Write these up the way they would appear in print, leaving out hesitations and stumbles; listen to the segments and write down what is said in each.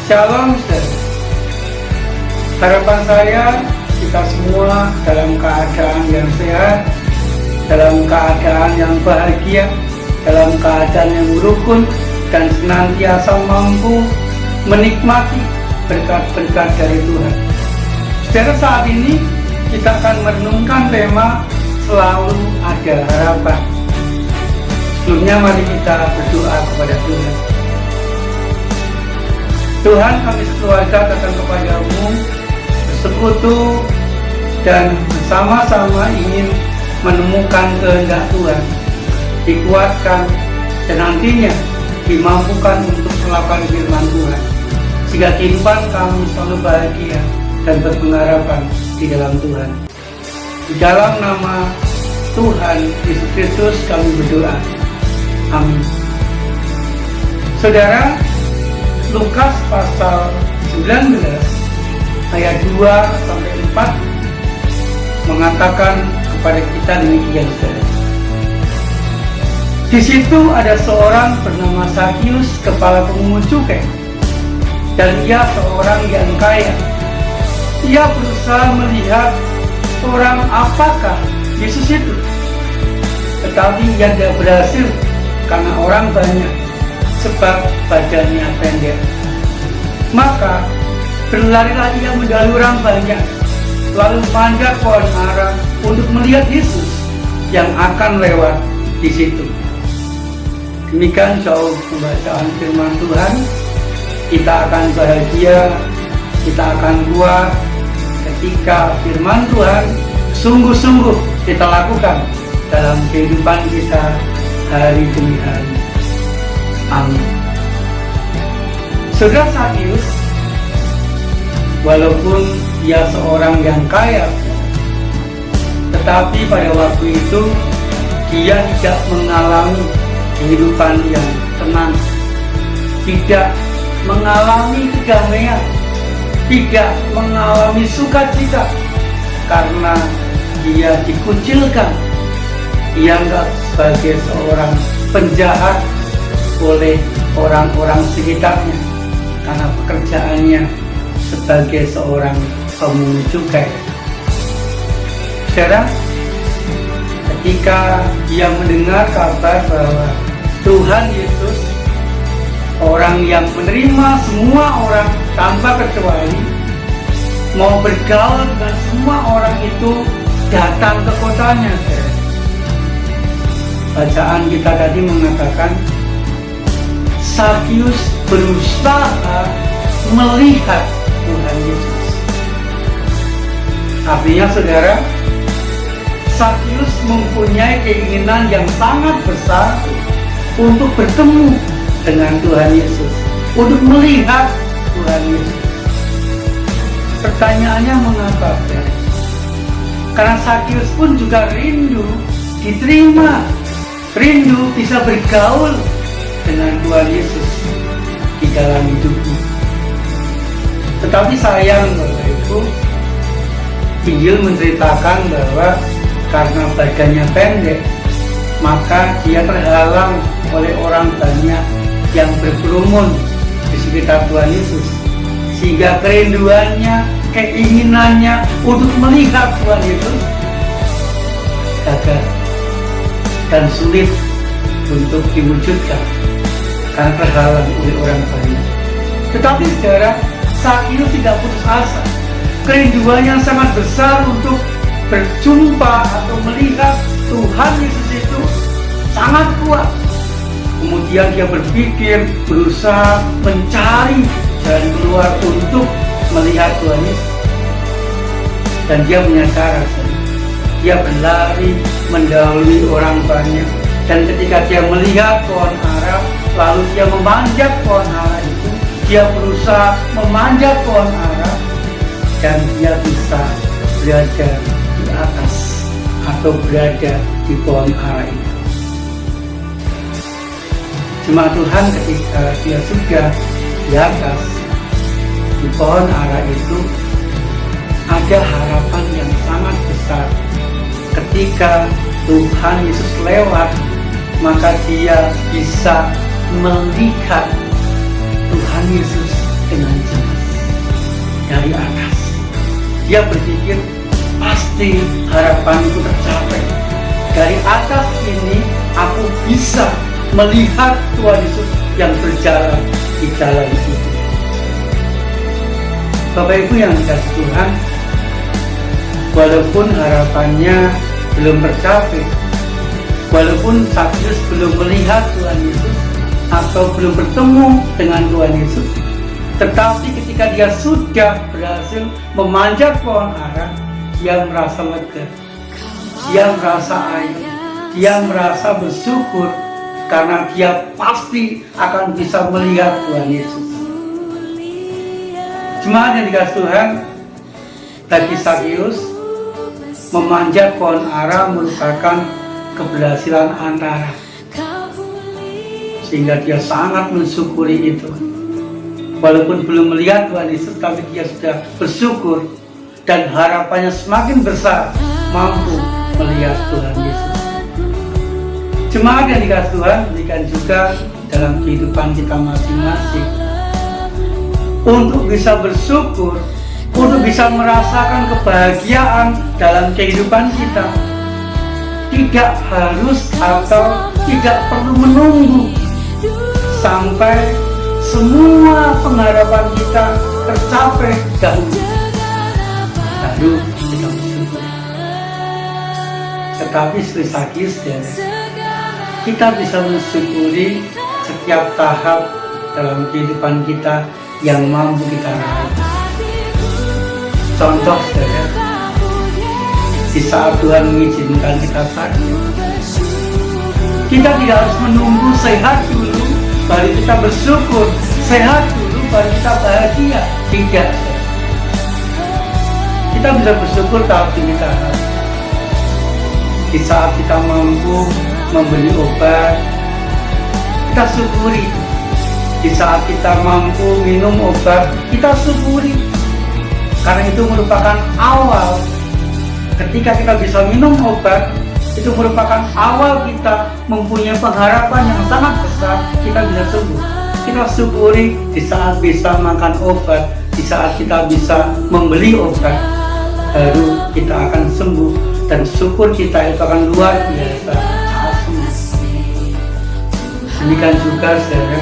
Shalom, saudara. Harapan saya kita semua dalam keadaan yang sehat, dalam keadaan yang bahagia, dalam keadaan yang rukun, dan senantiasa mampu menikmati berkat-berkat dari Tuhan. Saudara, saat ini kita akan merenungkan tema selalu ada harapan. Sebelumnya mari kita berdoa kepada Tuhan. Tuhan, kami sekeluarga datang kepadamu bersekutu dan bersama-sama ingin menemukan kehendak Tuhan, dikuatkan dan nantinya dimampukan untuk melakukan firman Tuhan, sehingga kehidupan kami selalu bahagia dan berpengharapan di dalam Tuhan. Di dalam nama Tuhan Yesus Kristus kami berdoa. Amin. Saudara, Lukas pasal 19 ayat 2-4 mengatakan kepada kita demikian, saudara. Di situ ada seorang bernama Zakius, kepala pemungut cukai, dan ia seorang yang kaya. Ia berusaha melihat orang apakah Yesus itu, tetapi ia tidak berhasil karena orang banyak, sebab badannya pendek. Maka berlarilah ia mendahului orang banyak, lalu manjat pohon ara untuk melihat Yesus yang akan lewat di situ. Demikian jauh pembacaan firman Tuhan. Kita akan bahagia, kita akan kuat ketika firman Tuhan sungguh-sungguh kita lakukan dalam kehidupan kita hari demi hari. Amin. Saudara, Zakius, walaupun dia seorang yang kaya, tetapi pada waktu itu dia tidak mengalami kehidupan yang tenang, tidak mengalami kedamaian, tidak mengalami sukacita, karena dia dikucilkan, dianggap sebagai seorang penjahat oleh orang-orang sekitarnya karena pekerjaannya sebagai seorang pemungut cukai. Saudara, ketika dia mendengar kabar bahwa Tuhan Yesus, orang yang menerima semua orang tanpa kecuali, mau bergaul dengan semua orang itu, datang ke kotanya. Saudara, bacaan kita tadi mengatakan Zakius berusaha melihat Tuhan Yesus. Artinya, saudara, Zakius mempunyai keinginan yang sangat besar untuk bertemu dengan Tuhan Yesus, untuk melihat Tuhan Yesus. Pertanyaannya mengapa? Karena Zakius pun juga rindu diterima, rindu bisa bergaul dengan Tuhan Yesus di dalam hidupnya. Tetapi sayang, Bapak Ibu, Injil menceritakan bahwa karena badannya pendek, maka dia terhalang oleh orang banyak yang berkerumun di sekitar Tuhan Yesus, sehingga kerinduannya, keinginannya untuk melihat Tuhan Yesus gagal dan sulit untuk diwujudkan karena terhalang oleh orang banyak. Tetapi saudara, Zakius tidak putus asa. Kerinduannya sangat besar untuk berjumpa atau melihat Tuhan Yesus itu sangat kuat. Kemudian dia berpikir, berusaha mencari jalan keluar untuk melihat Tuhan Yesus. Dan dia punya cara. Dia berlari mendahului orang banyak. Dan ketika dia melihat pohon ara, lalu dia memanjat pohon ara itu, dia berusaha memanjat pohon ara, dan dia bisa berada di atas atau berada di pohon ara itu. Jemaat Tuhan, ketika dia sudah di atas di pohon ara itu, ada harapan yang sangat besar. Ketika Tuhan Yesus lewat, maka dia bisa melihat Tuhan Yesus dengan jelas dari atas. Dia berpikir pasti harapanku tercapai. Dari atas ini aku bisa melihat Tuhan Yesus yang berjalan di dalam hidup. Bapak Ibu yang dikasihi Tuhan, walaupun harapannya belum tercapai, walaupun Sakyus belum melihat Tuhan Yesus atau belum bertemu dengan Tuhan Yesus, tetapi ketika dia sudah berhasil memanjat pohon ara, dia merasa lega, dia merasa ayu, dia merasa bersyukur karena dia pasti akan bisa melihat Tuhan Yesus. Jemaat yang dikasihi Tuhan, bagi Sakyus, memanjat pohon ara merupakan keberhasilan antara, sehingga dia sangat mensyukuri itu. Walaupun belum melihat Tuhan Yesus, tapi dia sudah bersyukur dan harapannya semakin besar mampu melihat Tuhan Yesus. Jemaat yang dikasihi Tuhan, demikian juga dalam kehidupan kita masing-masing. Untuk bisa bersyukur, untuk bisa merasakan kebahagiaan dalam kehidupan kita, tidak harus atau tidak perlu menunggu sampai semua pengharapan kita tercapai dahulu, baru kita bersyukur. Tetapi seperti Sakyus, kita bisa mensyukuri setiap tahap dalam kehidupan kita yang mampu kita raih. Contoh, saudara, di saat Tuhan mengizinkan kita sakit, kita tidak harus menunggu sehat dulu baru kita bersyukur, sehat dulu baru kita bahagia. Tidak. Kita bisa bersyukur tapi kita harus. Di saat kita mampu membeli obat, kita syukuri. Di saat kita mampu minum obat, kita syukuri. Karena itu merupakan awal. Ketika kita bisa minum obat, itu merupakan awal kita mempunyai pengharapan yang sangat besar kita bisa sembuh. Kita syukuri di saat bisa makan obat, di saat kita bisa membeli obat, baru kita akan sembuh. Dan syukur kita itu akan luar biasa. Demikian juga, saudara,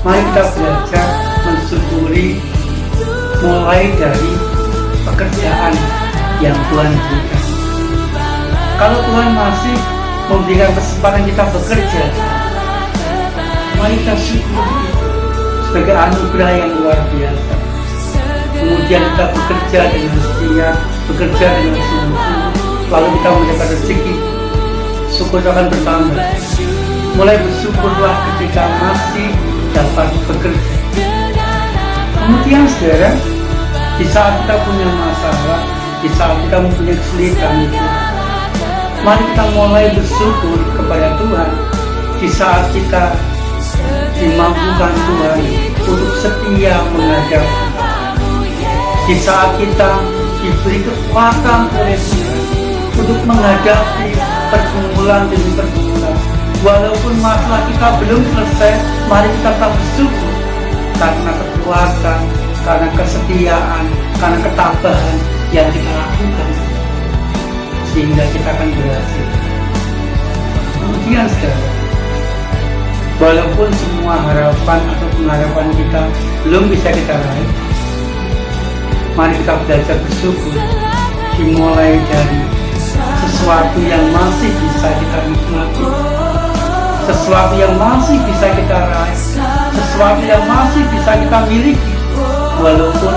mari kita belajar mensyukuri mulai dari pekerjaan yang Tuhan berikan. Kalau Tuhan masih memberikan kesempatan kita bekerja, mari kita syukuri sebagai anugerah yang luar biasa. Kemudian kita bekerja dengan setia, bekerja dengan sungguh-sungguh, lalu kita mendapat rezeki, syukur akan bertambah. Mulai bersyukurlah ketika masih dapat bekerja. Kemudian, saudara, di saat kita punya masalah, di saat kita mempunyai kesulitan itu, mari kita mulai bersyukur kepada Tuhan. Di saat kita dimampukan Tuhan untuk setia menghadapi, di saat kita diberi kekuatan oleh Tuhan untuk menghadapi pergumulan demi pergumulan, walaupun masalah kita belum selesai, mari kita tetap bersyukur karena kekuatan, karena kesetiaan, karena ketabahan yang kita lakukan, sehingga kita akan berhasil. Kemudian, saudara, walaupun semua harapan atau pengharapan kita belum bisa kita raih, mari kita belajar bersyukur, dimulai dari sesuatu yang masih bisa kita nikmati, sesuatu yang masih bisa kita raih, sesuatu yang masih bisa kita miliki, walaupun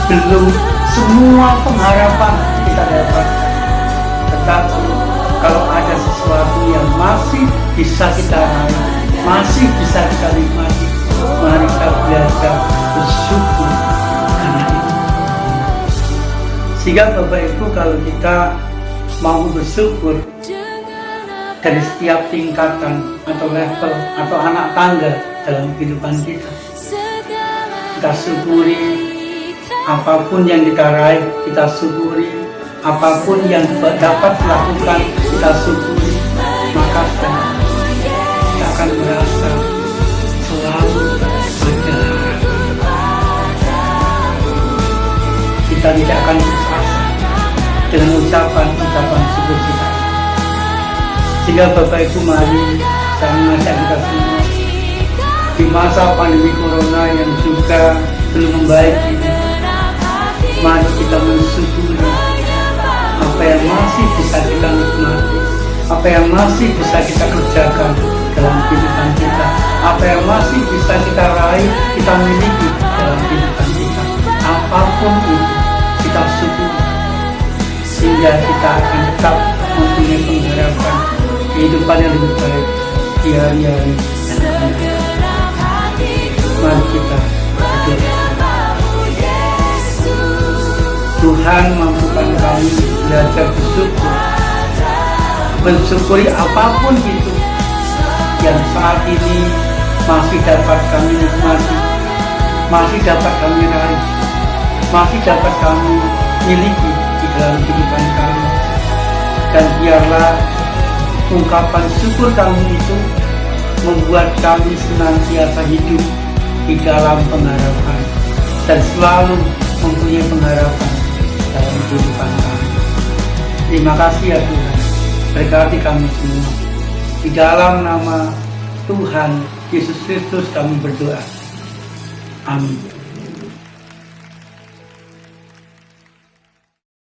belum semua pengharapan kita dapatkan. Tetapi kalau ada sesuatu yang masih bisa kita raih, masih bisa kita nikmati, mari kita belajar bersyukur karena itu. Sehingga Bapak Ibu, kalau kita mau bersyukur dari setiap tingkatan atau level atau anak tangga dalam kehidupan kita, kita syukuri apapun yang kita raih, kita syukuri apapun yang dapat dilakukan, kita syukuri, maka kita akan merasa selalu ada harapan. tidak akan putus asa dengan ucapan-ucapan syukur kita. Sehingga Bapak Ibu, mari saya mengajak kita semua di masa pandemi corona yang juga belum membaik ini, mari kita mensyukuri apa yang masih bisa kita nikmati, apa yang masih bisa kita kerjakan dalam kehidupan kita, apa yang masih bisa kita raih, kita miliki dalam kehidupan kita. Apapun itu kita syukuri, sehingga kita akan tetap mempunyai pengharapan kehidupan yang lebih baik di hari-hari yang akan datang. Mari kita berdoa. Tuhan, mampukan kami belajar bersyukur, mensyukuri apapun itu yang saat ini masih dapat kami nikmati, masih dapat kami raih, masih dapat kami miliki di dalam kehidupan kami. Dan biarlah ungkapan syukur kami itu membuat kami senantiasa hidup di dalam pengharapan dan selalu mempunyai pengharapan dalam kehidupan kami. Terima kasih ya Tuhan, berkati kami semua. Di dalam nama Tuhan Yesus Kristus kami berdoa. Amin.